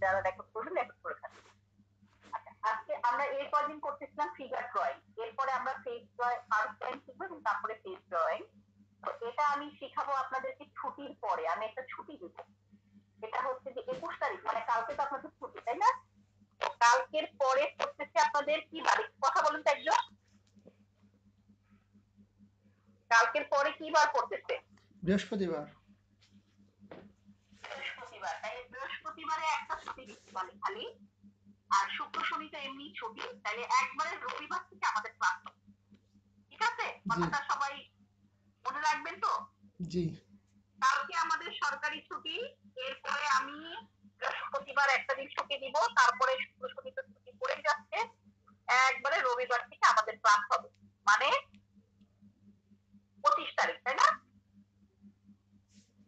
যারা রেকর্ড করবেন রেকর্ড করে খাবেন। আচ্ছা, আজকে আমরা এই কয়দিন করতেছিলাম ফিগার ড্রয়িং, এরপরে আমরা ফেস ড্রয়িং ফার্স্ট টাইম শিখবো এবং তারপরে ফেস ড্রয়িং। তো এটা আমি শিখাবো আপনাদেরকে ছুটির পরে, আমি একটা ছুটি দিব। এটা হচ্ছে যে 21 তারিখ, মানে কালকে তো আপনাদের ছুটি তাই না? তো কালকের পরে করতেছে আপনাদের কি বার, কথা বলুন তো একজন। কালকের পরে কি বার করতেছে? বৃহস্পতিবার। বৃহস্পতিবার, তাই বৃহস্পতিবারে একটা ছুটি দিচ্ছি আমি খালি। আর শুক্র শনি তো এমনি ছুটি, তাহলে একবারে রবিবার থেকে আমাদের ক্লাস হবে। ঠিক আছে, জি কথাটা সবাই মনে রাখবেন তো? জি। কালকে আমাদের সরকারি ছুটি, এরপরে আমি বৃহস্পতিবার একটা দিন ছুটি দিব, তারপরে শুক্র শনি তো ছুটি পড়ে যাচ্ছে, একবারে রবিবার থেকে আমাদের ক্লাস হবে, মানে 25 তারিখ, তাই না?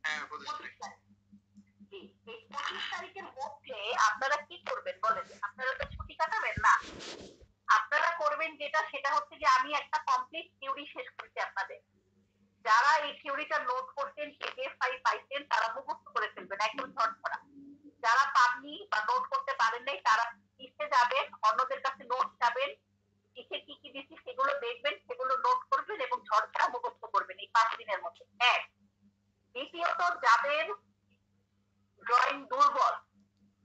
হ্যাঁ, 25 তারিখ। জি, এই 25 তারিখের মধ্যে আপনারা কি করবেন বলেন? আপনারা তো ছুটি কাটাবেন না, আপনারা করবেন যেটা, সেটা হচ্ছে যে আমি একটা কমপ্লিট থিওরি শেষ করছি আপনাদের। যারা এই থিওরিটা নোট করতেন, পিডিএফ ফাইল পাইতেন, তারা মুখস্থ করে ফেলবেন একদম ঝটপটা। যারা পাননি বা নোট করতে পারেন নাই, তারা লিখে যাবেন, অন্যদের কাছে নোট যাবেন, লিখে কি কি দিচ্ছি সেগুলো দেখবেন, সেগুলো নোট করবেন এবং ঝটপটা মুখস্থ করবেন এই 5 দিনের মধ্যে। এক, দ্বিতীয়ত যাদের ড্রয়িং দুর্বল,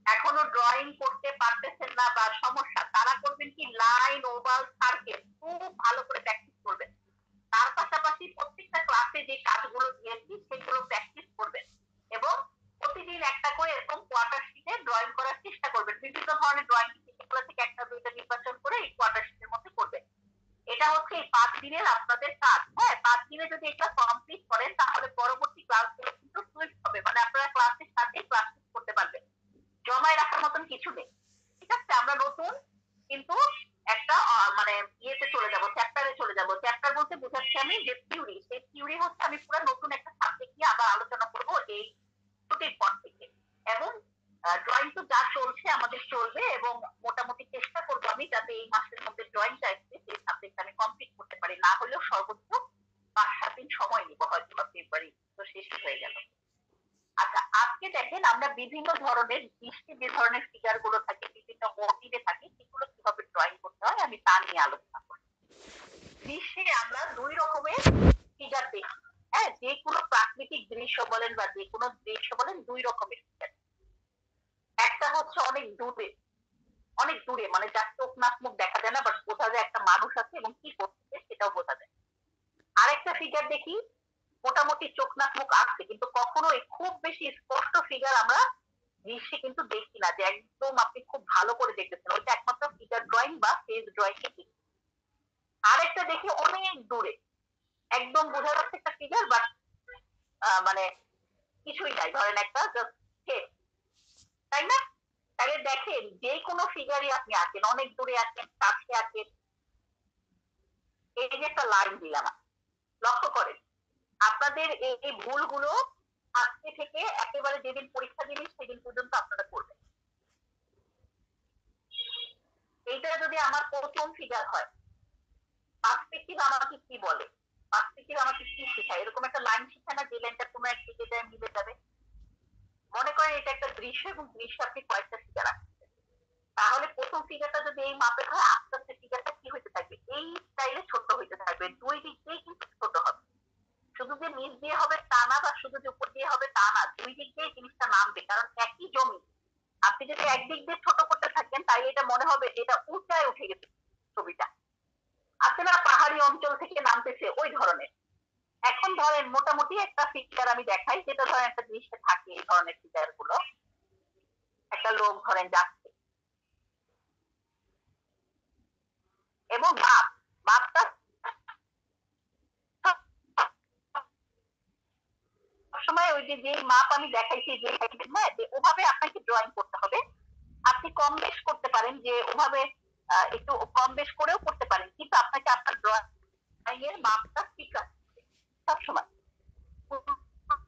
এখনো ড্রয়িং করতে পারতেছেন না বা সমস্যা, তারা করবেন কি লাইন, ওভাল, সার্কেল খুব ভালো করে প্র্যাকটিস করবেন। তার পাশাপাশি প্রত্যেকটা ক্লাসে যে কাজগুলো দিয়েছি সেগুলো প্র্যাকটিস করবেন এবং প্রতিদিন একটা করে এরকম কোয়ার্টার শিটে ড্রয়িং করার চেষ্টা করবেন। বিভিন্ন ধরনের ড্রয়িং সেগুলো থেকে একটা দুইটা নির্বাচন করে এই কোয়ার্টার শিটের মধ্যে করবেন। এটা হচ্ছে এই 5 দিনের আপনাদের কাজ। হ্যাঁ, 5 দিনে যদি এটা কমপ্লিট করেন তাহলে পরবর্তী ক্লাসগুলো কিন্তু সুইচ হবে, মানে আপনারা ক্লাসের সাথে ক্লাস করতে পারবেন, জমায় রাখার মতন কিছু নেই। ঠিক আছে, আমরা নতুন কিন্তু একটা মানে ইয়েতে চলে যাব, চ্যাপ্টারে চলে যাব। চ্যাপ্টার বলতে বোঝাচ্ছি আমি যে থিওরি, সেই থিওরি হচ্ছে আমি পুরো নতুন একটা সাবজেক্ট নিয়ে আবার আলোচনা করব এই ছুটির পর থেকে। এবং ড্রয়িং তো যা চলছে আমাদের চলবে, এবং মোটামুটি চেষ্টা করবো আমি যাতে এই মাসের মধ্যে ড্রয়িংটা আসছে সেই সাবজেক্ট আমি কমপ্লিট করতে পারি, না হলেও সর্বোচ্চ 5-7 দিন সময় নিব, হয়তো বা ফেব্রুয়ারি তো শেষ হয়ে গেল। আচ্ছা, আজকে দেখেন আমরা বিভিন্ন ধরনের দৃষ্টি, যে ধরনের ফিগার গুলো থাকে বিভিন্ন মোটিভে থাকে, সেগুলো কিভাবে ড্রয়িং করতে হয় আমি তা নিয়ে আলোচনা করি। দৃশ্যে আমরা 2 রকমের ফিগার দেখি। হ্যাঁ, যে কোনো প্রাকৃতিক দৃশ্য বলেন বা যে কোনো দৃশ্য বলেন, 2 রকমের ফিগার। একটা হচ্ছে অনেক দূরে, অনেক দূরে, মানে যার চোখ নাক মুখ দেখা যায় না, বাট বোঝা যায় একটা মানুষ আছে এবং কি করছে সেটাও বোঝা যায়। আরেকটা ফিগার দেখি মোটামুটি চোখ নাক মুখ আছে, কিন্তু কখনোই খুব বেশি স্পষ্ট ফিগার আমরা দৃশ্যে কিন্তু দেখি না, যে একদম আপনি খুব ভালো করে দেখতেছেন, ওইটা একমাত্র ফিগার ড্রয়িং বা ফেস ড্রয়িং এ দেখি। আরেকটা দেখি অনেক দূরে, একদম বোঝা যাচ্ছে একটা ফিগার, বাট মানে কিছুই নাই, ধরেন একটা জাস্ট শেপ, তাই না? তাহলে দেখেন যে কোনো ফিগারই আপনি আঁকেন, অনেক দূরে আঁকেন, কাছে আঁকেন, এই যে একটা লাইন দিলাম, লক্ষ্য করেন আপনাদের এই ভুলগুলো আজকে থেকে একেবারে যেদিন পরীক্ষা দিবেন সেদিন পর্যন্ত আপনারা করবেন। এইটা যদি আমার প্রথম ফিগার হয়, পার্সপেক্টিভ আমাকে কি বলে, পার্সপেক্টিভ আমাকে কি শেখায়, এরকম একটা লাইন শেখায় না যে লাইনটা কোনো এক দিকে যায় মিলে যাবে। মনে করেন এটা একটা দৃশ্য এবং দৃশ্য আপনি কয়েকটা ফিগার আঁকছেন, তাহলে প্রথম ফিগারটা যদি এই মাপের হয়, আস্তে আস্তে ফিগারটা কি হইতে থাকবে, এই স্টাইলে ছোট হইতে থাকবে, দুই দিক দিয়ে কিন্তু ছোট হবে। শুধু যে নিচ দিয়ে হবে তা না, বা শুধু যে উপর দিয়ে হবে তা না, দুই দিক দিয়ে জিনিসটা নামবে, কারণ একই জমি। আপনি যদি একদিক দিয়ে ছোট করতে থাকেন তাই এটা মনে হবে এটা উঁচায় উঠে গেছে ছবিটা, আছে না পাহাড়ি অঞ্চল থেকে নামতেছে ওই ধরনের। এখন ধরেন মোটামুটি একটা ফিগার আমি দেখাই, যেটা ধরেন একটা দৃশ্যে থাকে এই ধরনের ফিগার গুলো। একটা লোক ধরেন যাচ্ছে এবং বাপটা সবসময় ওই যে যে মাপ আমি দেখাইছি, যে হ্যাঁ, যে ওভাবে আপনাকে ড্রয়িং করতে হবে। আপনি কম বেশ করতে পারেন, যে ওভাবে একটু কম বেশ করেও করতে পারেন, কিন্তু আপনাকে আপনার ড্রয়িং এর মাপটা ঠিক রাখতে হবে সবসময়,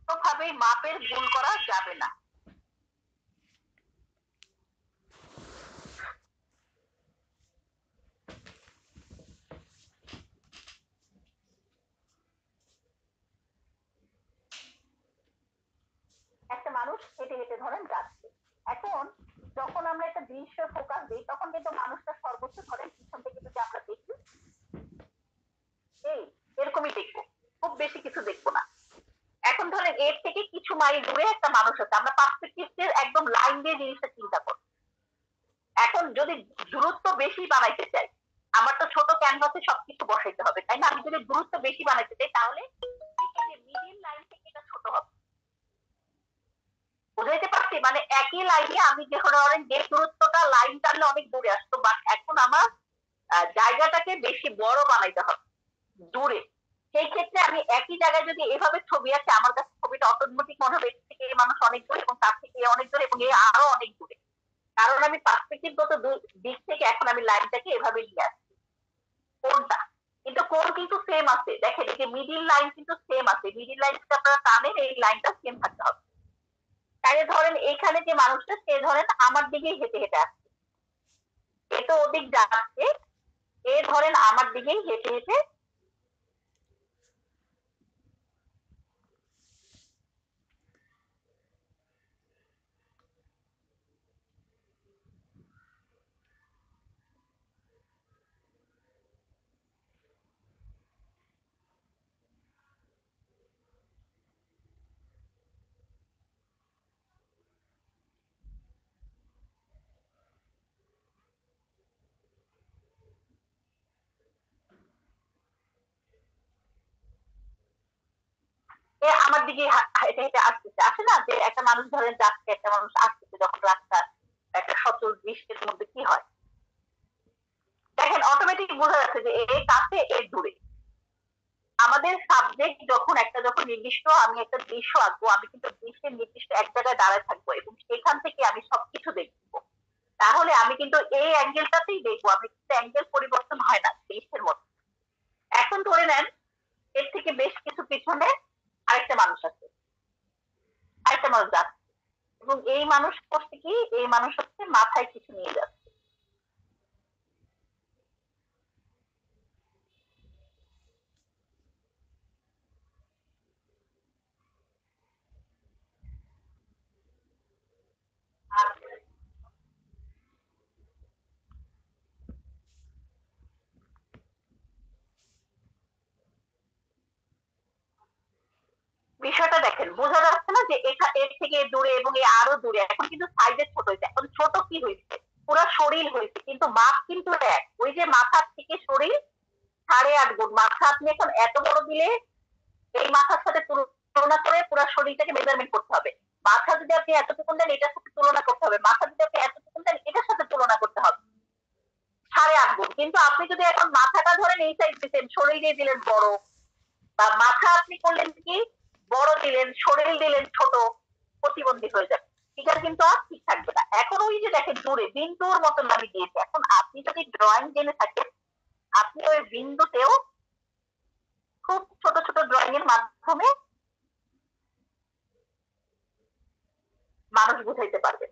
কোনোভাবেই মাপের ভুল করা যাবে না। একটা মানুষ হেঁটে হেঁটে ধরেন যাচ্ছে, এখন দৃশ্যে ফোকাস দিই তখন কিন্তু মানুষটা সর্বোচ্চ ধরেন পিছন থেকে যদি আমরা দেখি এই এরকমই দেখবো, খুব বেশি কিছু দেখবো না। এখন ধরেন এর থেকে কিছু মাইল দূরে একটা মানুষ আছে, আমরা পার্সপেক্টিভ একদম লাইন দিয়ে জিনিসটা চিন্তা করি। এখন যদি দূরত্ব বেশি বানাইতে চাই, আমার তো ছোট ক্যানভাসে সবকিছু বসাইতে হবে, তাই না? আমি যদি দূরত্ব বেশি বানাইতে চাই তাহলে মিডিল লাইন থেকে এটা ছোট হবে। বুঝাইতে পারছি? মানে একই লাইনে আমি যে ধরেন যে দূরত্বটা লাইন টানলে অনেক দূরে আসতো, বাট এখন আমার জায়গাটাকে বেশি বড় বানাইতে হবে দূরে। সেই ক্ষেত্রে আমি একই জায়গায় যদি এভাবে ছবি আছে, আমার কাছে ছবিটা অটোমেটিক মনে হবে এর থেকে এই মানুষ অনেক দূরে এবং তার থেকে অনেক দূরে এবং এ আরো অনেক দূরে, কারণ আমি পার্সপেক্টিভগত দিক থেকে এখন আমি লাইনটাকে এভাবে নিয়ে আসছি। কোনটা কিন্তু কোন কিন্তু সেম আছে, দেখেন যে মিডিল লাইন কিন্তু সেম আছে, মিডিল লাইন যদি আপনারা টানেন এই লাইনটা সেম থাকতে হবে। তাই ধরেন এখানে যে মানুষটা সে ধরেন আমার দিকেই হেঁটে হেঁটে আসছে, এ তো ওদিক যাচ্ছে, এ ধরেন আমার দিকেই হেঁটে হেঁটে আমার দিকে হেঁটে হেঁটে আসতেছে, আসে না যে একটা মানুষ ধরেন যাচ্ছে, একটা মানুষ আসতেছে, যখন রাস্তা একটা সচল দৃশ্যের মধ্যে কি হয় দেখেন অটোমেটিক বোঝা যাচ্ছে যে এ কাছে এ দূরে। আমাদের সাবজেক্ট যখন নির্দিষ্ট আমি একটা দৃশ্য আঁকবো, আমি কিন্তু দৃশ্যের নির্দিষ্ট এক জায়গায় দাঁড়ায় থাকবো এবং সেখান থেকে আমি সবকিছু দেখবো, তাহলে আমি কিন্তু এই অ্যাঙ্গেলটাতেই দেখবো, আমি কিন্তু অ্যাঙ্গেল পরিবর্তন হয় না দৃশ্যের মধ্যে। এখন ধরে নেন এর থেকে বেশ কিছু পিছনে আরেকটা মানুষ আছে, আরেকটা মানুষ যাচ্ছে এবং এই মানুষ করছে কি, এই মানুষ হচ্ছে মাথায় কিছু নিয়ে যাচ্ছে। বিষয়টা দেখেন বোঝা যাচ্ছে না যে এর থেকে দূরে এবং আরো দূরে, এখন কিন্তু সাইজে ছোট হয়েছে। এখন ছোট কি হয়েছে, পুরো শরীর হয়েছে, কিন্তু মাপ কিন্তু এক। ওই যে মাথার থেকে শরীর 8.5 গুণ, মাথা আপনি এখন এত বড় দিলে এই মাথার সাথে তুলনা করে পুরো শরীরটাকে মেজারমেন্ট করতে হবে। মাথা যদি আপনি এতটুকু দেন এটার সাথে তুলনা করতে হবে, মাথা যদি আপনি এতটুকু দেন এটার সাথে তুলনা করতে হবে 8.5 গুণ। কিন্তু আপনি যদি এখন মাথাটা ধরেন এই সাইড দিচ্ছেন, শরীর দিয়ে দিলেন বড়, বা মাথা আপনি করলেন কি বড় দিলেন, শরীর দিলেন ছোট, প্রতিবন্ধী হয়ে যাবে, এটা কিন্তু আর ঠিক থাকবে না। এখন ওই যে দেখেন দূরে বিন্দুর মতন আমি দিয়েছি, এখন আপনি যদি ড্রয়িং জেনে থাকেন আপনি ওই বিন্দুতেও খুব ছোট ছোট ড্রয়িং এর মাধ্যমে মানুষ বুঝাইতে পারবেন।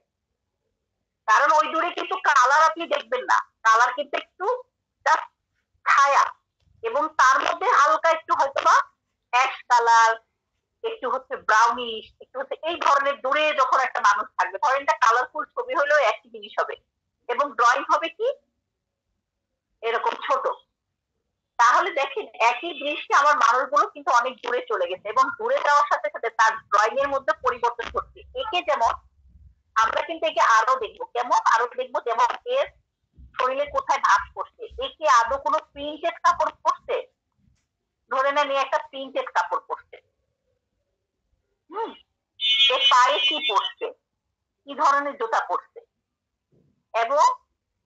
কারণ ওই দূরে কিন্তু কালার আপনি দেখবেন না, কালার কিন্তু একটু ছায়া এবং তার মধ্যে হালকা একটু হয়তো বা অ্যাশ কালার, একটু হচ্ছে ব্রাউনিশ, একটু হচ্ছে এই ধরনের দূরে যখন একটা মানুষ থাকবে, ধরেন একটা কালারফুল ছবি হলেও একই জিনিস হবে এবং ড্রয়িং হবে কি এরকম ছোট। তাহলে দেখেন একই দৃশ্যে আমার মানুষগুলো কিন্তু অনেক দূরে চলে গেছে এবং দূরে যাওয়ার সাথে সাথে তার ড্রয়িং এর মধ্যে পরিবর্তন হচ্ছে। একে যেমন আমরা কিন্তু একে আরো দেখবো, কেমন আরো দেখবো, যেমন এর শরীরে কোথায় ভাঁজ করছে, একে আদৌ কোনো প্রিন্টেড কাপড় পরছে, ধরে নেন একটা প্রিন্টেড কাপড় পরছে, হম, এ পায়ে কি পরছে, কি ধরনের জুতা পরছে, এবং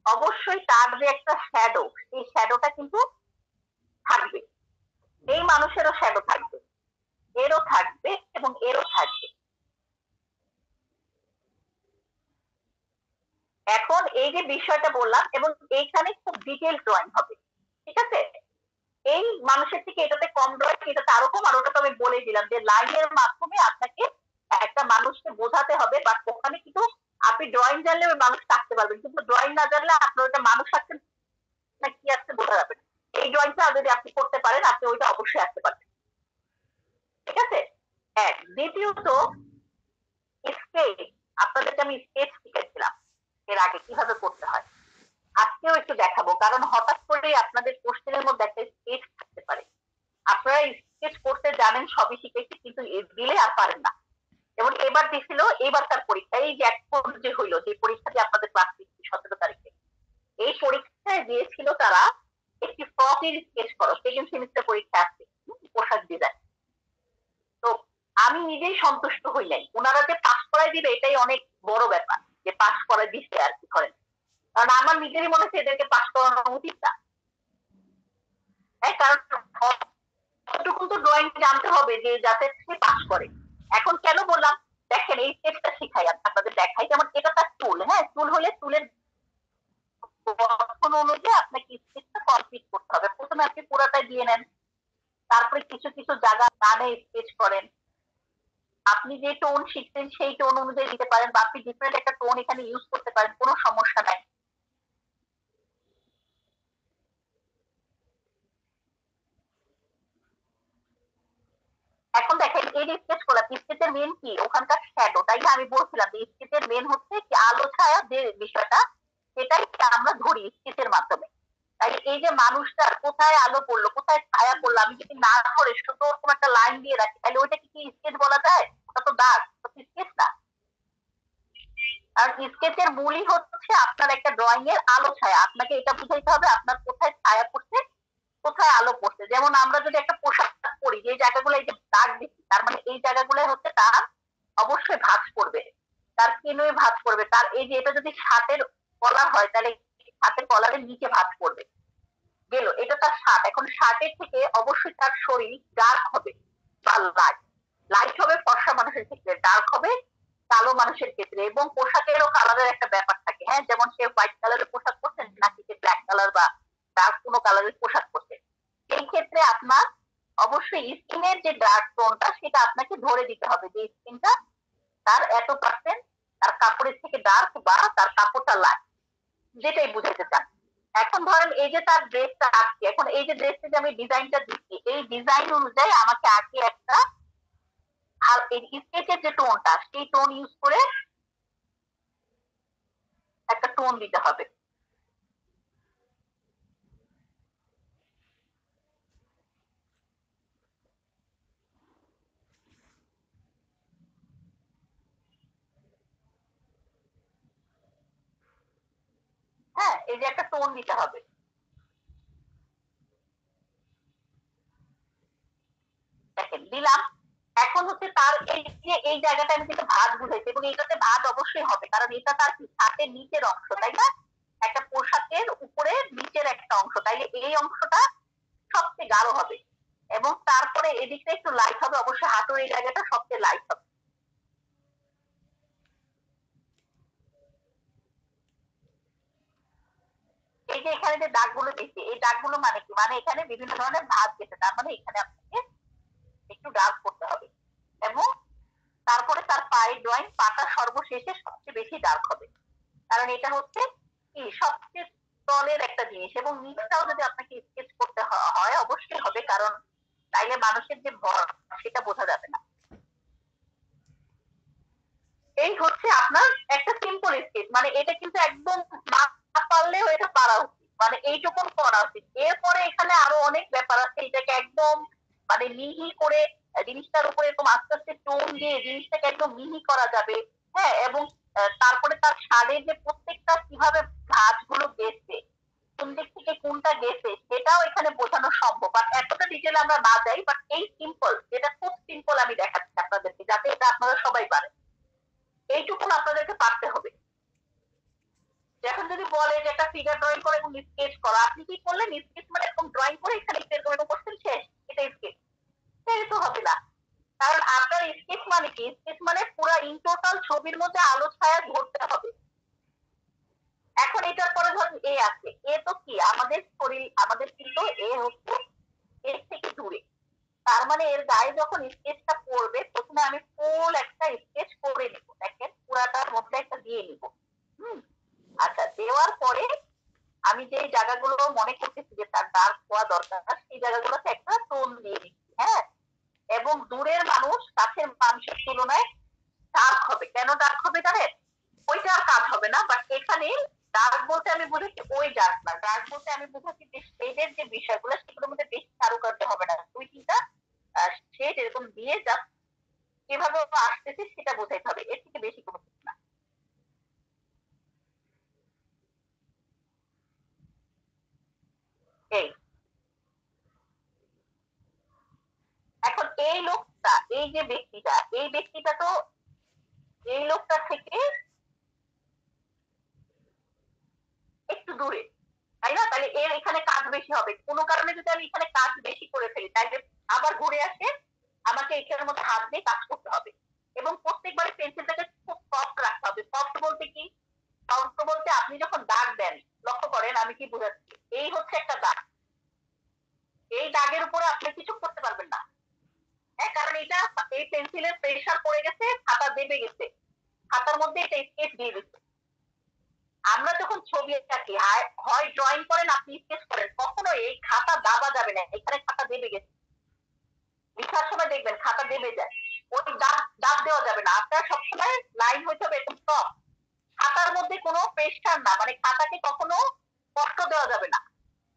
অবশ্যই তার যে একটা শ্যাডো, সেই শ্যাডোটা কিন্তু থাকবে, এই মানুষেরও শ্যাডো থাকবে, এরও থাকবে এবং এরও থাকবে। এখন এই যে বিষয়টা বললাম এবং এইখানে খুব ডিটেল ড্রয়িং হবে, ঠিক আছে? এই মানুষের থেকে এটাতে কম ড্রয়িং, এটাতে আরো কম, আর ওটা তো আমি বলে দিলাম যে লাইনের মাধ্যমে আপনাকে একটা মানুষকে বোঝাতে হবে, বাট ওখানে কিন্তু আপনি ড্রয়িং জানলে ওই মানুষ থাকতে পারবেন, কিন্তু ড্রয়িং না জানলে আপনার ওটা মানুষ থাকতে না কি আসতে বোঝা যাবে। এই ড্রয়িংটা যদি আপনি করতে পারেন আপনি ওইটা অবশ্যই আসতে পারবেন, ঠিক আছে? দ্বিতীয়ত স্কেচ, আপনাদেরকে আমি স্কেচ শিখেছিলাম, এর আগে কিভাবে করতে হয় আজকেও একটু দেখাবো, কারণ হঠাৎ করে আপনাদের কোশ্চেনের মধ্যে একটা স্কেচ থাকতে পারে। আপনারা স্কেচ করতে জানেন, সবই শিখেছি, কিন্তু দিলে আর পারেন না। এবং এবার দিছিল এবারকার পরীক্ষা, এই যে এখন যে হইলো, যে পরীক্ষা দিয়ে আপনাদের ক্লাস 17 তারিখে, এই পরীক্ষায় দিয়েছিল তারা একটি ফ্রকের স্কেচ করো, সেকেন্ড সেমিস্টার পরীক্ষা আছে, পোশাক ডিজাইন। তো আমি নিজেই সন্তুষ্ট হই নাই, ওনারা যে পাস করাই দিবে এটাই অনেক বড় ব্যাপার, যে পাস করাই দিচ্ছে আর কি করেন, কারণ আমার নিজেরই মনে হচ্ছে এদেরকে পাস করানো উচিত না। কারণ অতটুকু তো ড্রয়িং জানতে হবে যে যাতে সে পাস করে। এখন কেন বললাম, দেখেন এই স্কেচটা শিখাই আপনাদের, দেখাই যেমন এটা তার চুল, হ্যাঁ চুল হলে চুলের গঠন অনুযায়ী আপনাকে স্কেচটা কমপ্লিট করতে হবে। প্রথমে আপনি পুরাটা দিয়ে নেন, তারপরে কিছু কিছু জায়গা কানে স্কেচ করেন, আপনি যে টোন শিখছেন সেই টোন অনুযায়ী দিতে পারেন, বা আপনি ডিফারেন্ট একটা টোন এখানে ইউজ করতে পারেন, কোনো সমস্যা নাই। এখন দেখেন এই যে স্কেচ করলাম, স্কেচের মেন কি ওখানকার শ্যাডো, তাই না? আমি বলছিলাম যে স্কেচের মেন হচ্ছে কি আলো ছায়া যে বিষয়টা, সেটাই আমরা ধরি স্কেচের মাধ্যমে। তাই এই যে মানুষটার কোথায় আলো পড়লো কোথায় ছায়া পড়লো, আমি যদি না ধরে শুধু ওরকম একটা লাইন দিয়ে রাখি, তাহলে ওইটা কি স্কেচ বলা যায়? ওটা তো দাগ, স্কেচ না। আর স্কেচের মূলই হচ্ছে আপনার একটা ড্রয়িং এর আলো ছায়া, আপনাকে এটা বুঝাইতে হবে আপনার কোথায় ছায়া পড়ছে কোথায় আলো পড়ছে। যেমন আমরা যদি একটা পোশাক পরি, যে জায়গাগুলো এই যে দাগ দিচ্ছি, তার মানে এই জায়গাগুলো হচ্ছে তার অবশ্যই ভাঁজ পড়বে, তার কেনই ভাঁজ পড়বে, তার এই যে এটা যদি শার্টের কলার হয় তাহলে শার্টের কলারের নিচে ভাঁজ পড়বে, গেল এটা তার শার্ট। এখন শার্টের থেকে অবশ্যই তার শরীর ডার্ক হবে বা লাইট, লাইট হবে ফর্সা মানুষের ক্ষেত্রে, ডার্ক হবে কালো মানুষের ক্ষেত্রে, এবং পোশাকেরও কালারের একটা ব্যাপার থাকে, হ্যাঁ যেমন সে হোয়াইট কালারের পোশাক পরছেন নাকি সে ব্ল্যাক কালার বা ডার্ক কোনো কালারের পোশাক পরছে, সেই ক্ষেত্রে আপনার অবশ্যই স্কিনের যে ডার্ক টোনটা সেটা আপনাকে ধরে দিতে হবে, যে স্কিনটা তার এত পার্সেন্ট তার কাপড়ের থেকে ডার্ক বা তার কাপড়টা লাইট, যেটাই বুঝাতে চান। এখন ধরেন এই যে তার ড্রেসটা আসছে, এখন এই যে ড্রেসটা যে আমি ডিজাইনটা দিচ্ছি, এই ডিজাইন অনুযায়ী আমাকে আগে একটা আর এই স্কেচের যে টোনটা সেই টোন ইউজ করে একটা টোন দিতে হবে। হ্যাঁ এই যে একটা টোন দিতে হবে, দেখেন দিলাম। এখন হচ্ছে তার এই যে এই জায়গাটা আমি কিন্তু ভাঁজ বুঝাইছি, এবং এটাতে ভাঁজ অবশ্যই হবে, কারণ এটা তার শার্টের নিচের অংশ, তাই না? একটা পোশাকের উপরে নিচের একটা অংশ, তাইলে এই অংশটা সবচেয়ে গাঢ় হবে, এবং তারপরে এদিকটা একটু লাইট হবে, অবশ্যই হাঁটুর এই জায়গাটা সবচেয়ে লাইট হবে। এই যে এখানে যে দাগগুলো দিচ্ছি, এই দাগগুলো মানে কি, মানে এখানে বিভিন্ন ধরনের ভাঁজ গেছে, তার মানে এখানে আপনাকে একটু ডার্ক করতে হবে, এবং তারপরে তার পায়ের ড্রয়িং, পাতা সর্বশেষে সবচেয়ে বেশি ডার্ক হবে, কারণ এটা হচ্ছে কি সবচেয়ে তলের একটা জিনিস, এবং নিচটাও যদি আপনাকে স্কেচ করতে হয় অবশ্যই হবে, কারণ তাইলে মানুষের যে ভর সেটা বোঝা যাবে না। এই হচ্ছে আপনার একটা সিম্পল স্কেচ, মানে এটা কিন্তু একদম না পারলেও এটা পারা উচিত, মানে এইটুকু করা উচিত। এরপরে এখানে আরো অনেক ব্যাপার আছে, এটাকে একদম মানে মিহি করে জিনিসটার উপরে এরকম আস্তে আস্তে টোন দিয়ে জিনিসটাকে একদম মিহি করা যাবে। হ্যাঁ, এবং তারপরে তার শাড়ির যে প্রত্যেকটা কিভাবে ভাঁজগুলো গেছে, কোন দিক থেকে কোনটা গেছে সেটাও এখানে বোঝানো সম্ভব, বাট এতটা ডিটেল আমরা না যাই, বাট এই সিম্পল, যেটা খুব সিম্পল আমি দেখাচ্ছি আপনাদেরকে, যাতে এটা আপনারা সবাই পারেন, এইটুকু আপনাদেরকে পারতে হবে। এখন যদি বলে যে একটা ফিগার ড্রয়িং করে এবং স্কেচ করা, আপনি কি করলেন? স্কেচ মানে এরকম ড্রয়িং করে এখানে এরকম করছেন, শেষ, এটা স্কেচ, এই তো হবে না। কারণ আপনার স্কেচ মানে কি, স্কেচ মানে পুরো ইন টোটাল ছবির মধ্যে আলো ছায়া ধরতে হবে। এখন এটার পরে ধরুন এ আছে, এ তো কি আমাদের শরীর, আমাদের কিন্তু এ হচ্ছে এর থেকে দূরে, তার মানে এর গায়ে যখন স্কেচটা পড়বে, প্রথমে আমি ফুল একটা স্কেচ করে নিব, দেখেন পুরাটার মধ্যে একটা দিয়ে নিব। হুম, আচ্ছা দেওয়ার পরে আমি যে জায়গাগুলো মনে করতেছি যে তার ডার্ক হওয়া দরকার, সেই জায়গাগুলোতে একটা টোন দিয়ে দিচ্ছি, হ্যাঁ। এবং দূরের মানুষ কাছের মানুষের তুলনায় ডার্ক হবে, কেন ডার্ক হবে জানেন? ওইটা আর কাজ হবে না, না, বাট এখানে ডার্ক বলতে আমি বুঝাচ্ছি ওই ডার্ক না, ডার্ক বলতে আমি বুঝাচ্ছি যে শেডের যে বিষয়গুলো সেগুলোর মধ্যে বেশি কারুকার্য হবে না, 2-3টা শেড এরকম দিয়ে জাস্ট কিভাবে আসতেছে সেটা বোঝাইতে হবে, এর থেকে বেশি কোনো কিছু না। এই এখন এই লোকটা, এই যে ব্যক্তিটা, এই ব্যক্তিটা তো এই লোকটা থেকে একটু দূরে, তাই না? তাহলে এর এখানে কাজ বেশি হবে, কোনো কারণে যদি আমি এখানে কাজ বেশি করে ফেলি তাইলে আবার ঘুরে আসে আমাকে এখানের মধ্যে হাত দিয়ে কাজ করতে হবে, এবং প্রত্যেকবারে পেন্সিলটাকে খুব সফট রাখতে হবে। সফট বলতে কি? সফট বলতে আপনি যখন দাগ দেন, লক্ষ্য করেন আমি কি বুঝাচ্ছি, এই হচ্ছে একটা দাগ, এই দাগের উপরে আপনি কিছু করতে পারবেন না, হ্যাঁ, কারণ এটা এই পেন্সিলের প্রেশার পড়ে গেছে, খাতা দেবে গেছে, খাতার মধ্যে এটা স্কেচ দিয়ে দিচ্ছে। আমরা যখন ছবি আঁকি, হয় ড্রয়িং করেন আপনি স্কেচ করেন, কখনো এই খাতা দাবা যাবে না, এখানে খাতা দেবে গেছে, লিখার সময় দেখবেন খাতা দেবে যায়, ওই দাগ দাগ দেওয়া যাবে না, আপনার সবসময় লাইন হইতে হবে এরকম সফট, খাতার মধ্যে কোনো প্রেশার না, মানে খাতাকে কখনো কষ্ট দেওয়া যাবে না।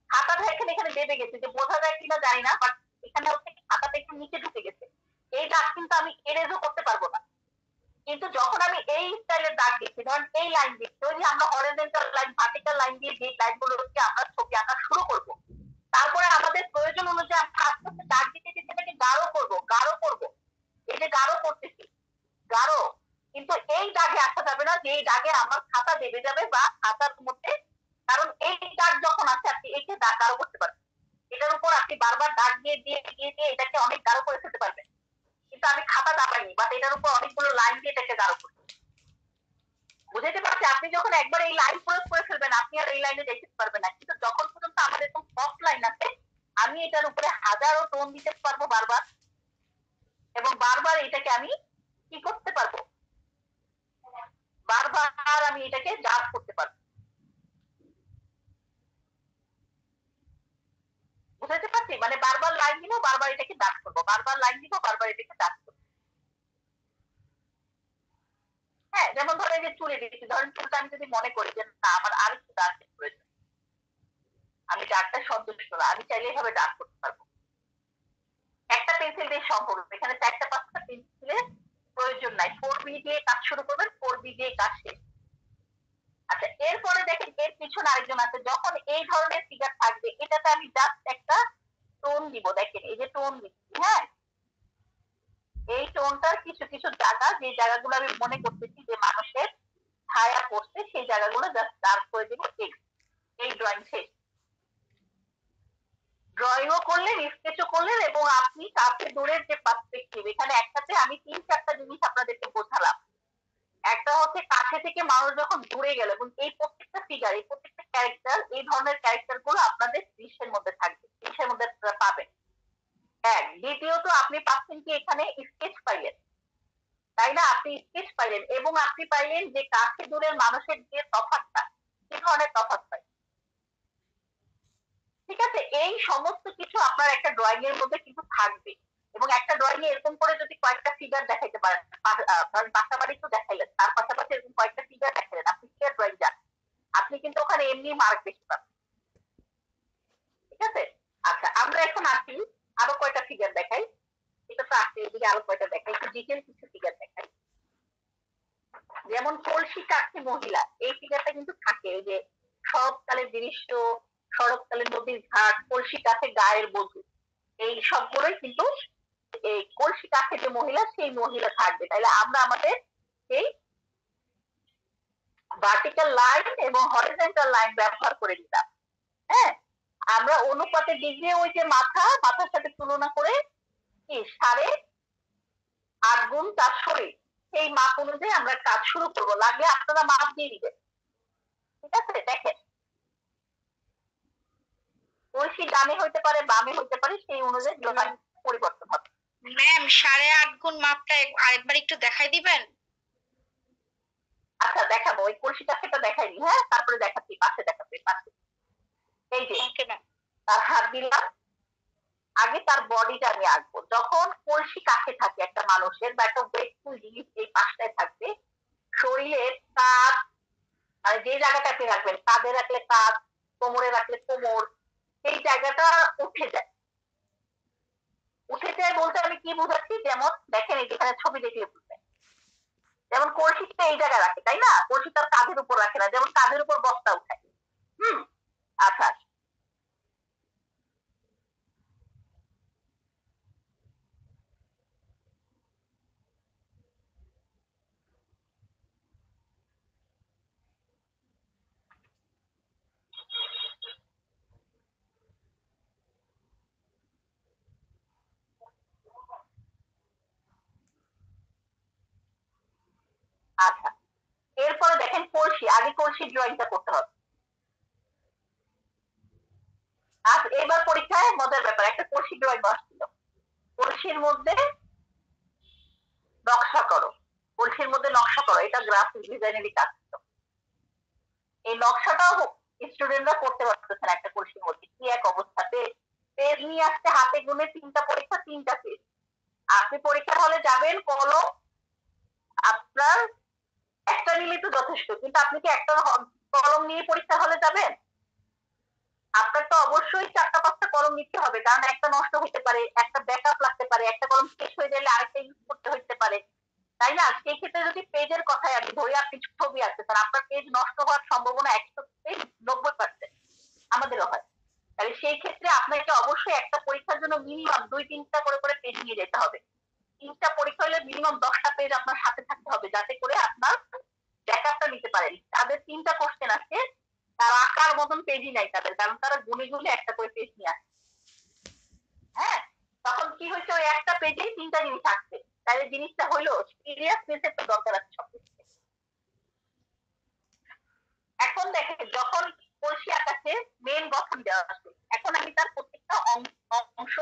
খাতাটা এখানে এখানে দেবে গেছে, যে বোঝা যায় কিনা জানি না, বাট এখানে হচ্ছে খাতাটা একটু নিচে ঢুকে গেছে, এই দাগ কিন্তু আমি এরেজও করতে পারবো না। কিন্তু যখন আমি এই স্টাইলের দাগ দিচ্ছি, ধরেন এই লাইন দিচ্ছি, ওই যে আমরা হরিজন্টাল লাইন ভার্টিক্যাল লাইন দিয়ে যে লাইনগুলো হচ্ছে আমরা ছবি আঁকা শুরু করব, তারপরে আমাদের প্রয়োজন অনুযায়ী আমরা আস্তে আস্তে দাগ দিতে দিতে এটাকে গাঢ় করবো, গাঢ় করবো, এই যে গাঢ় করতেছি, গাঢ়, কিন্তু এই দাগে আসা যাবে না যে এই দাগে আমার খাতা দেবে যাবে বা খাতার মধ্যে, কারণ এই দাগ যখন আছে আপনি একে দাগ গাঢ় করতে পারবেন, এটার উপর আপনি বারবার দাগ দিয়ে দিয়ে দিয়ে দিয়ে এটাকে অনেক গাঢ় করে ফেলতে পারবেন, কিন্তু আমি খাতা দাবাইনি, বাট এটার উপর অনেকগুলো লাইন দিয়ে এটাকে গাঢ় করছি। বুঝাতে পারছি, আপনি যখন একবার এই লাইন প্রয়োগ করে ফেলবেন আপনি আর এই লাইনে দেখতে পারবেন না, কিন্তু যখন পর্যন্ত আমাদের এরকম সফট লাইন আছে আমি এটার উপরে হাজারো টোন দিতে পারবো বারবার, এবং বারবার এটাকে আমি কি করতে পারবো, বারবার আমি এটাকে ডার্ক করতে পারবো। বুঝাতে পারছি, মানে বারবার লাইন দিব, বারবার এটাকে ডার্ক করবো, বারবার লাইন দিব, বারবার এটাকে ডার্ক করবো। হ্যাঁ, যেমন ধরেন যে চুলে দিচ্ছি, ধরেন চুলটা আমি যদি মনে করি যে না আমার আর একটু ডার্কের প্রয়োজন, আমি ডার্কটা সন্তুষ্ট না, আমি চাইলে এভাবে ডার্ক করতে পারবো, একটা পেন্সিল দিয়ে সম্ভব, এখানে 4-5টা পেন্সিলের প্রয়োজন নাই, 4B দিয়ে কাজ শুরু করবেন, 4B দিয়ে কাজ শেষ। আচ্ছা, এরপরে দেখেন এর পিছনে আরেকজন আছে, যখন এই ধরনের ফিগার থাকবে এটাতে আমি জাস্ট একটা টোন দিব, দেখেন এই যে টোন দিচ্ছি, হ্যাঁ, এই টোনটার কিছু কিছু জায়গা, যে জায়গাগুলো আমি মনে করতেছি যে মানুষের ছায়া পড়ছে সেই জায়গাগুলো জাস্ট ডার্ক করে দিব, এই ড্রয়িং শেষ। ড্রয়িংও করলেন, স্কেচও করলেন, এবং আপনি কাছে দূরের যে পার্সপেক্টিভ, এখানে একসাথে আমি 3-4টা জিনিস আপনাদেরকে বোঝালাম। একটা হচ্ছে কাছে থেকে মানুষ যখন দূরে গেল, এবং এই প্রত্যেকটা ফিগার, এই প্রত্যেকটা ক্যারেক্টার, এই ধরনের ক্যারেক্টার গুলো আপনাদের দৃশ্যের মধ্যে থাকবে, দৃশ্যের মধ্যে পাবেন। এক, দ্বিতীয়ত আপনি পাচ্ছেন কি এখানে স্কেচ পাইলেন, তাই না? আপনি স্কেচ পাইলেন, এবং আপনি পাইলেন যে কাছে দূরের মানুষের যে তফাৎটা, কি ধরনের তফাৎ পাই, ঠিক আছে? এই সমস্ত কিছু আপনার একটা ড্রয়িং এর মধ্যে কিন্তু থাকবে, এবং একটা ড্রয়িং এ এরকম করে যদি কয়েকটা ফিগার দেখাইতে পারেন, ধরেন বাসা বাড়ি তো দেখাইলেন, তার পাশাপাশি এরকম কয়েকটা ফিগার দেখাইলেন, আপনি ফিগার ড্রয়িং যান, আপনি কিন্তু ওখানে এমনি মার্ক বেশি পাবেন, ঠিক আছে? আচ্ছা, আমরা এখন আসি আরো কয়টা ফিগার দেখাই, এটা তো আসছে, এদিকে আরো কয়টা দেখাই, একটু ডিটেল কিছু ফিগার দেখাই। যেমন কলসি কাঠি মহিলা, এই ফিগারটা কিন্তু থাকে, ওই যে শরৎকালের দৃশ্য, শরৎকালের নদীর ঘাট, কলসি কাঠে গায়ের বধূ, এই সবগুলোই কিন্তু এই কলসি কাঠে যে মহিলা সেই মহিলা থাকবে। তাইলে আমরা আমাদের এই ভার্টিক্যাল লাইন এবং হরিজন্টাল লাইন ব্যবহার করে দিতাম, হ্যাঁ, আমরা অনুপাতে ডিগ্রি ওই যে মাথার সাথে তুলনা করে কি 8.5 গুণ তার শরীর, সেই মাপ অনুযায়ী আমরা কাজ শুরু করবো, লাগলে আপনারা মাপ দিয়ে দিবেন, ঠিক আছে? দেখেন কলসি ডানে হইতে পারে, বামে হইতে পারে, সেই অনুযায়ী ড্রয়িং পরিবর্তন হবে। ম্যাম 8.5 গুণ মাপটা আরেকবার একটু দেখাই দিবেন? আচ্ছা, দেখাবো, ওই কলসিটা সেটা দেখাইনি, হ্যাঁ, তারপরে দেখাচ্ছি, পাশে দেখাচ্ছি, পাশে এই যে তার হাত দিলাম, আগে তার বডিটা আমি আঁকবো, যখন কলসি কাছে থাকে একটা মানুষের বা একটা ওয়েটফুল জিনিস এই পাশটায় থাকবে, শরীরের কাঁধ, মানে যে জায়গাটা আপনি রাখবেন, কাঁধে রাখলে কাঁধ, কোমরে রাখলে কোমর, সেই জায়গাটা উঠে যায়। উঠে যায় বলতে আমি কি বোঝাচ্ছি, যেমন দেখেন এই যেখানে ছবি দেখলে বুঝবেন, যেমন কলসিটা এই জায়গায় রাখে তাই না, কলসি তার কাঁধের উপর রাখে না, যেমন কাঁধের উপর বস্তা উঠায়। আচ্ছা, আচ্ছা, এরপরে দেখেন কলসি, আগে কলসি ড্রয়িংটা করতে হবে। আজ এবার পরীক্ষায় মজার ব্যাপার, একটা কলসি ড্রয়িং আসছিল, কলসির মধ্যে নকশা করো, কলসির মধ্যে নকশা করো, এটা গ্রাফিক ডিজাইনেরই কাজ ছিল। এই নকশাটাও স্টুডেন্টরা করতে পারতেছে না একটা কলসির মধ্যে, কি এক অবস্থাতে পেজ নিয়ে আসতে হাতে গুনে 3টা পরীক্ষা 3টা পেজ। আপনি পরীক্ষার হলে যাবেন, কলম আপনার একটা নিলে তো যথেষ্ট, কিন্তু আপনি কি একটা কলম নিয়ে পরীক্ষার হলে যাবেন? আপনার তো অবশ্যই 4টা 5টা কলম নিতে হবে, কারণ একটা নষ্ট হতে পারে, একটা ব্যাকআপ লাগতে পারে, একটা কলম শেষ হয়ে গেলে আরেকটা ইউজ করতে হতে পারে, তাই না? সেই ক্ষেত্রে যদি পেজের কথাই আমি ধরি, আপনি ছবি আঁকতেছেন, আপনার পেজ নষ্ট হওয়ার সম্ভাবনা 100-90% আমাদেরও হয়। তাহলে সেই ক্ষেত্রে আপনাকে অবশ্যই একটা পরীক্ষার জন্য মিনিমাম 2-3টা করে পেজ নিয়ে যেতে হবে। 3টা পরীক্ষা হলে মিনিমাম 10টা পেজ আপনার সাথে থাকতে হবে, যাতে করে আপনার ব্যাকআপটা নিতে পারেন। তাদের 3টা কোশ্চেন আছে, তার আঁকার মতন পেজই নাই তাদের, কারণ তারা গুনে গুনে একটা করে পেজ নিয়ে আসে। হ্যাঁ, তখন কি হয়েছে, ওই একটা পেজেই 3টা জিনিস আসছে, তাহলে জিনিসটা হইলো সিরিয়াসনেসের তো দরকার আছে সবকিছু। এখন দেখেন, যখন কলসি আকাশে মেন গঠন দেওয়া আছে, এখন আমি তার প্রত্যেকটা অংশ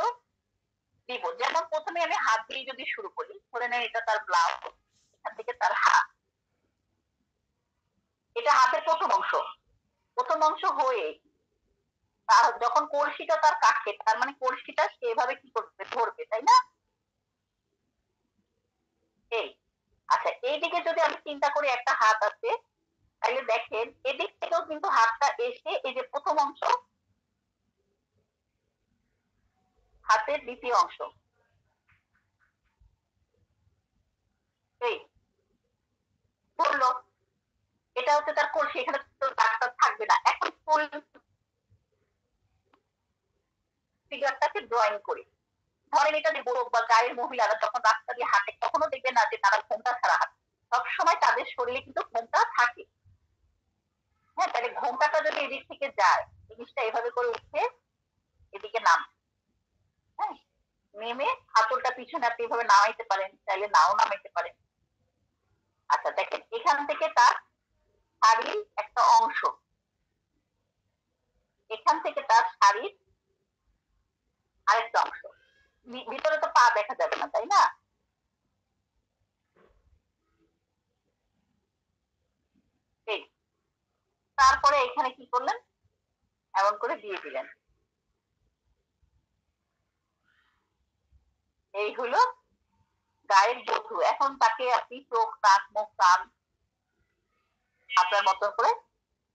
দিব। যেমন প্রথমে আমি হাত দিয়ে যদি শুরু করি, ধরে নেন এটা তার ব্লাউজ, এখান থেকে তার হাত, এটা হাতের প্রথম অংশ। প্রথম অংশ হয়ে তার যখন কলসিটা তার কাছে, তার মানে কলসিটা সেভাবে কি করবে, ধরবে, তাই না? এই, আচ্ছা, এইদিকে যদি আমি চিন্তা করি একটা হাত আছে, তাহলে দেখেন এদিক থেকেও কিন্তু হাতটা এসে এই যে প্রথম অংশ, হাতের দ্বিতীয় অংশ, এই ধরলো, এটা হচ্ছে তার কলসি, এখানে তো দাগটা থাকবে না। এখন ফুল ফিগারটাকে ড্রয়িং করি, ধরেন এটা যে বড় বা গায়ের মহিলারা যখন রাস্তা দিয়ে হাঁটে, তখনও দেখবে না যে তারা ঘোমটা ছাড়া হাঁটে, সবসময় তাদের শরীরে কিন্তু ঘোমটা থাকে। হ্যাঁ, তাহলে ঘোমটাটা যদি এদিক থেকে যায়, জিনিসটা এভাবে করে উঠে এদিকে নাম, হ্যাঁ, নেমে হাতলটা পিছনে আপনি এভাবে নামাইতে পারেন, চাইলে নাও নামাইতে পারেন। আচ্ছা, দেখেন এখান থেকে তার শাড়ির একটা অংশ, এখান থেকে তার শাড়ির আরেকটা অংশ, ভিতরে তো পা দেখা যাবে না, তাই না? এই, তারপরে এখানে কি করলেন, এমন করে দিয়ে দিলেন। এই হলো গায়ের বধূ। এখন তাকে আপনি চোখ, নাক, মুখ, কান আপনার মতন করে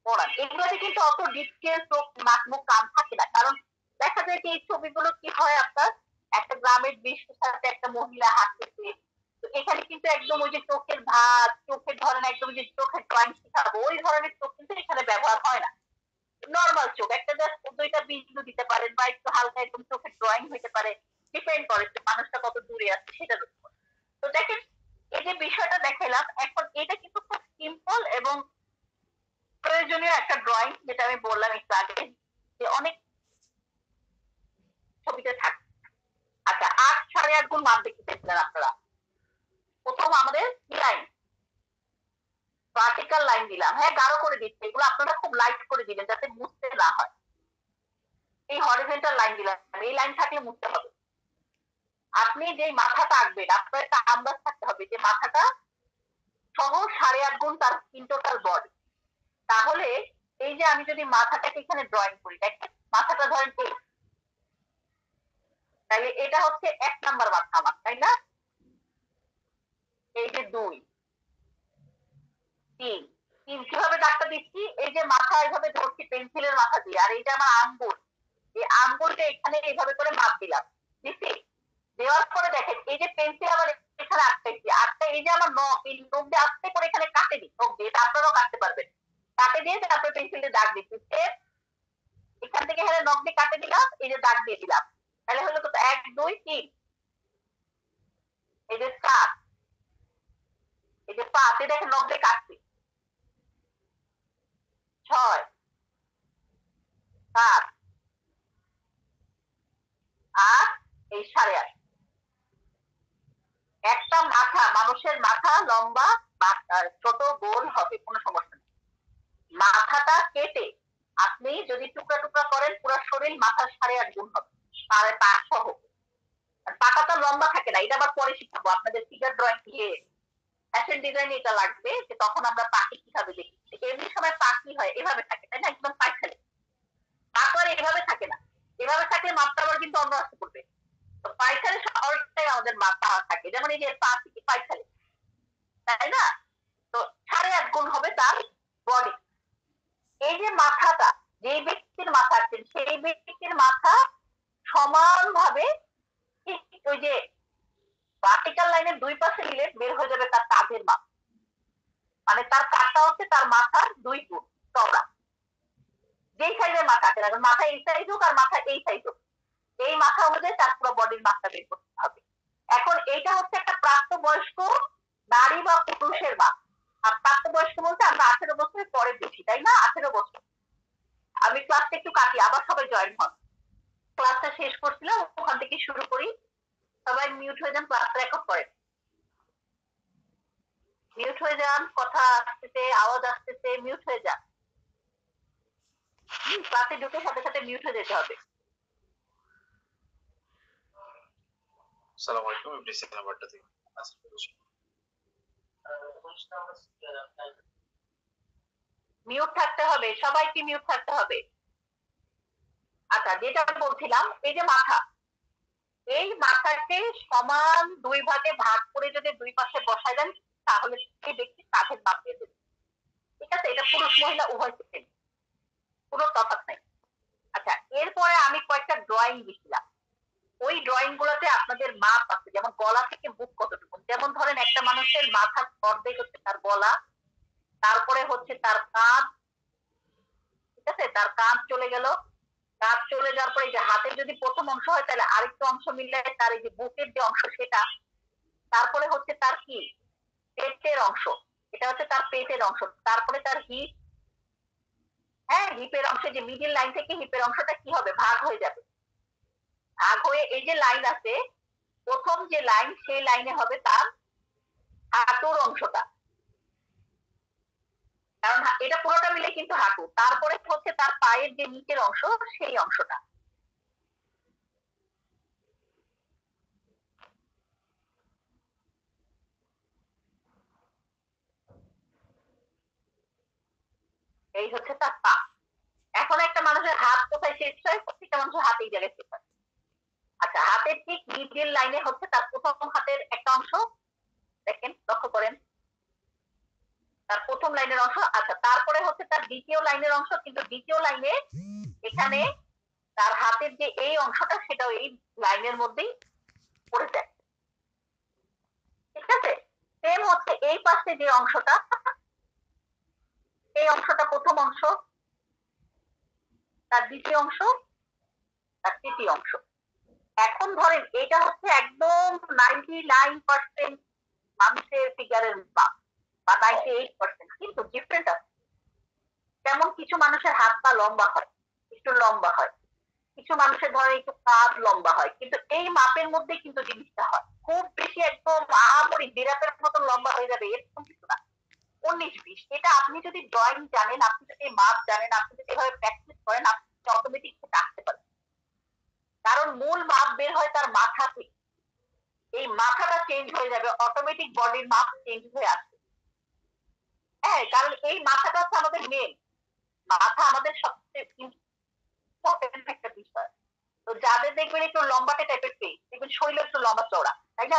পড়ান। এগুলোতে কিন্তু অত ডিটেল চোখ, নাক, মুখ, কান থাকে না, কারণ দেখা যায় যে এই ছবিগুলো কি হয়, আপনার একটা গ্রামের দৃশ্যের সাথে একটা মহিলা হাঁটতেছে, তো এখানে কিন্তু একদম ওই যে চোখের ভাঁজ, চোখের ধরেন একদম যে চোখের ড্রয়িং শিখাবো ওই ধরনের চোখ কিন্তু এখানে ব্যবহার হয় না। নর্মাল চোখ, একটা জাস্ট 2টা বিন্দু দিতে পারেন, বা একটু হালকা একদম চোখের ড্রয়িং হইতে পারে, ডিপেন্ড করে মানুষটা কত দূরে আছে সেটার উপর। তো দেখেন, এই যে বিষয়টা দেখাইলাম, এখন এটা কিন্তু খুব সিম্পল এবং প্রয়োজনীয় একটা ড্রয়িং, যেটা আমি বললাম একটু আগে, যে অনেক ছবিতে থাকে। আচ্ছা, 8 সাড়ে 8 গুণ মাপ দেখতে পেয়েছিলেন আপনারা। প্রথম আমাদের লাইন, ভার্টিক্যাল লাইন দিলাম, হ্যাঁ গাঢ় করে দিচ্ছি, এগুলো আপনারা খুব লাইট করে দিবেন যাতে মুছতে না হয়। এই হরিজন্টাল লাইন দিলাম, এই লাইন থাকলে মুছতে হবে। আপনি যে মাথাটা আঁকবেন, আপনার একটা আন্দাজ থাকতে হবে যে মাথাটা সহ 8.5 গুণ তার ইন টোটাল বডি। তাহলে এই যে আমি যদি মাথাটাকে এখানে ড্রয়িং করি, দেখেন মাথাটা ধরেন তাহলে এটা হচ্ছে 1 নাম্বার মাথা আমার, তাই না? এই যে 2, 3, কিভাবে ডাক্তার দিচ্ছি, এই যে মাথা এইভাবে ধরছি পেন্সিলের মাথা দিয়ে, আর এই যে আমার আঙ্গুল, এই আঙ্গুলটা এখানে এইভাবে করে মাপ দিলাম, দিচ্ছি। দেওয়ার পরে দেখেন এই যে পেন্সিল আবার এখানে আটকাইছি, এই যে আমার নখ, এই নখ দিয়ে আস্তে করে এখানে কাটে দিই, নখ দিয়ে, আপনারাও কাটতে পারবেন। কাটে দিয়ে তারপরে পেন্সিল দিয়ে দাগ দিচ্ছি, এখান থেকে এখানে নখ দিয়ে কাটে দিলাম, এই যে দাগ দিয়ে দিলাম। তাহলে হলো কত, 1 2 3, এই যে 4, এই যে 5, এই দেখেন নখ দিয়ে কাটছি, 6 7 8, এই 8.5। একটা মাথা, মানুষের মাথা লম্বা ছোট গোল হবে, কোনো সমস্যা নেই। মাথাটা কেটে আপনি যদি টুকরা টুকরা করেন, পুরো শরীর মাথার 8.5 গুণ হবে, 5 সহ। পাটা তো লম্বা থাকে না, এটা আবার পরে শিখাবো আপনাদের ফিগার ড্রয়িং দিয়ে, ফ্যাশন ডিজাইন এটা লাগবে, যে তখন আমরা পাখি কিভাবে দেখি। এমনি সময় পাখি হয় এভাবে থাকে, তাই না, একদম পাইখালি। পা তো আর এভাবে থাকে না, এভাবে থাকলে মাপটা আবার কিন্তু অন্য আসতে পড়বে। তো পাইখালি অলটাই আমাদের মাপা থাকে, যেমন এই যে পা থেকে পাইখালি, তাই না। তো 8.5 গুণ হবে তার বডি। এই যে মাথাটা, যে ব্যক্তির মাথা আছেন, সেই ব্যক্তির মাথা সমানভাবে ওই যে ভার্টিক্যাল লাইনের 2 পাশে মিলে বের হয়ে যাবে তার কাঁধের মাপ, মানে তার কাঁধটা হচ্ছে তার মাথার 2 গুণ চওড়া। যেই সাইজের মাথা আছে, এখন মাথা এই সাইজ হোক আর মাথা এই সাইজ হোক, এই মাথা অনুযায়ী তার পুরো বডির মাপটা বের করতে হবে। এখন এইটা হচ্ছে একটা প্রাপ্তবয়স্ক নারী বা পুরুষের মাপ। আর প্রাপ্তবয়স্ক বলতে আমরা 18 বছরের পরে বেশি, তাই না, 18 বছর। আমি ক্লাসটা একটু কাটি, আবার সবাই জয়েন হন। ক্লাসটা শেষ করছিলাম, ওখান থেকে শুরু করি। সবাই মিউট হয়ে যান, ক্লাস রেকর্ড করেন। মিউট হয়ে যান, কথা আসতেছে, আওয়াজ আসতেছে, মিউট হয়ে যান। ক্লাসে ঢুকে সাথে সাথে মিউট হয়ে যেতে হবে। আসসালামু আলাইকুম, এফডিসি নাম্বারটা থেকে আসি বলছি। মিউট থাকতে হবে, সবাইকে মিউট থাকতে হবে। আচ্ছা, যেটা বলছিলাম, এই যে মাথা, এই মাথাকে সমান 2 ভাগে ভাগ করে যদি 2 পাশে বসায় দেন, তাহলে সেই ব্যক্তি কাঁধের মাপ পেয়ে যাবে। ঠিক আছে, এটা পুরুষ মহিলা উভয় সেম, কোনো তফাৎ নাই। আচ্ছা, এরপরে আমি কয়েকটা ড্রয়িং দিছিলাম, ওই ড্রয়িং গুলোতে আপনাদের মাপ আছে, যেমন গলা থেকে বুক কতটুকু। যেমন ধরেন একটা মানুষের মাথার অর্ধেক হচ্ছে তার গলা, তারপরে হচ্ছে তার কাঁধ, ঠিক আছে, তার কাঁধ চলে গেল, কাঁধ চলে যাওয়ার পরে যে হাতের যদি প্রথম অংশ হয়, তাহলে আরেকটু অংশ মিললে তার এই যে বুকের যে অংশ সেটা, তারপরে হচ্ছে তার কি পেটের অংশ, এটা হচ্ছে তার পেটের অংশ, তারপরে তার হিপ, হ্যাঁ, হিপের অংশে যে মিডিল লাইন থেকে হিপের অংশটা কি হবে, ভাগ হয়ে যাবে। ভাগ হয়ে এই যে লাইন আছে, প্রথম যে লাইন, সেই লাইনে হবে তার হাঁটুর অংশটা, কারণ এটা পুরোটা মিলে কিন্তু হাঁটু, তারপরে হচ্ছে তার পায়ের যে নিচের অংশ, সেই অংশটা। এই হচ্ছে তার পা। এখন একটা মানুষের হাত কোথায় শেষ হয়, প্রত্যেকটা মানুষের হাত এই জায়গায় শেষ হয়। আচ্ছা, হাতের ঠিক মিডল লাইনে হচ্ছে তার প্রথম হাতের একটা অংশ, দেখেন, লক্ষ্য করেন, তার প্রথম লাইনের অংশ। আচ্ছা, তারপরে হচ্ছে তার দ্বিতীয় লাইনের অংশ, কিন্তু দ্বিতীয় লাইনে এখানে তার হাতের যে এই অংশটা, সেটাও এই লাইনের মধ্যেই পড়ে যায়। ঠিক আছে, সেম হচ্ছে এই পাশে যে অংশটা, এই অংশটা প্রথম অংশ, তার দ্বিতীয় অংশ, তার তৃতীয় অংশ। এখন ধরেন এটা হচ্ছে একদম 99% মানুষের ফিগারের মাপ, বা 98%, কিন্তু ডিফারেন্ট আছে। যেমন কিছু মানুষের হাত পা লম্বা হয়, একটু লম্বা হয়, কিছু মানুষের ধরেন একটু কাঁধ লম্বা হয়, কিন্তু এই মাপের মধ্যে কিন্তু জিনিসটা হয়। খুব বেশি একদম আহামরি বিরাটের মতো লম্বা হয়ে যাবে এরকম কিছু না, 19-20। এটা আপনি যদি ড্রয়িং জানেন, আপনি যদি মাপ জানেন, আপনি যদি এভাবে প্র্যাকটিস করেন, আপনি অটোমেটিক সেটা আসতে পারেন। কারণ মূল মাপ বের হয় তার মাথা থেকে, এই মাথাটা চেঞ্জ হয়ে যাবে, অটোমেটিক বডির মাপ চেঞ্জ হয়ে আসবে। হ্যাঁ, কারণ এই মাথাটা হচ্ছে আমাদের মেন মাথা, আমাদের সবচেয়ে ইম্পর্টেন্ট একটা বিষয়। তো যাদের দেখবেন একটু লম্বাটে টাইপের ফেস, দেখবেন শরীর একটু লম্বা চওড়া, তাই না,